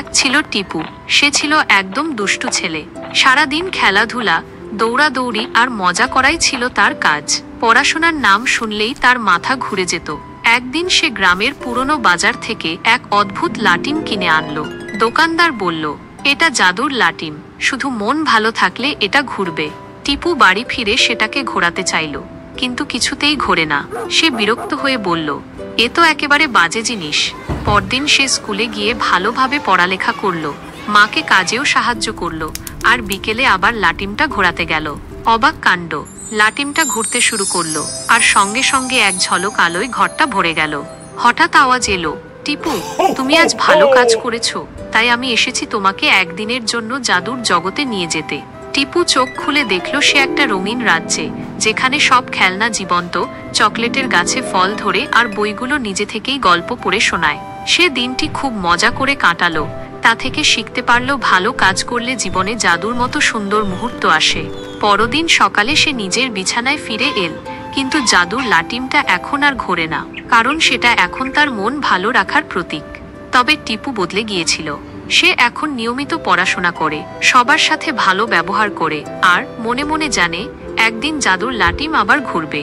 এক ছিল টিপু। সে ছিল একদম দুষ্টু ছেলে। সারাদিন খেলাধুলা, দৌড়াদৌড়ি আর মজা করাই ছিল তার কাজ। পড়াশোনার নাম শুনলেই তার মাথা ঘুরে যেত। একদিন সে গ্রামের পুরনো বাজার থেকে এক অদ্ভুত লাটিম কিনে আনলো। দোকানদার বলল, এটা জাদুর লাটিম, শুধু মন ভালো থাকলে এটা ঘুরবে। টিপু বাড়ি ফিরে সেটাকে ঘোরাতে চাইল, কিন্তু কিছুতেই ঘোরে না। সে বিরক্ত হয়ে বলল, এ তো একেবারে বাজে জিনিস। পরদিন সে স্কুলে গিয়ে ভালোভাবে পড়ালেখা করলো, মাকে কাজেও সাহায্য করলো, আর বিকেলে আবার লাটিমটা ঘোরাতে গেল। অবাক কাণ্ড, লাটিমটা ঘুরতে শুরু করলো, আর সঙ্গে সঙ্গে এক ঝলক আলোয় ঘরটা ভরে গেল। হঠাৎ আওয়াজ এলো, টিপু, তুমি আজ ভালো কাজ করেছো, তাই আমি এসেছি তোমাকে একদিনের জন্য জাদুর জগতে নিয়ে যেতে। টিপু চোখ খুলে দেখল সে একটা রঙিন রাজ্যে, যেখানে সব খেলনা জীবন্ত, চকলেটের গাছে ফল ধরে আর বইগুলো নিজে থেকেই গল্প পড়ে শোনায়। সে দিনটি খুব মজা করে কাটালো। তা থেকে শিখতে পারল ভালো কাজ করলে জীবনে জাদুর মতো সুন্দর মুহূর্ত আসে। পরদিন সকালে সে নিজের বিছানায় ফিরে এল, কিন্তু জাদুর লাটিমটা এখন আর ঘোরে না, কারণ সেটা এখন তার মন ভালো রাখার প্রতীক। তবে টিপু বদলে গিয়েছিল। সে এখন নিয়মিত পড়াশোনা করে, সবার সাথে ভালো ব্যবহার করে, আর মনে মনে জানে একদিন জাদুর লাটিম আবার ঘুরবে।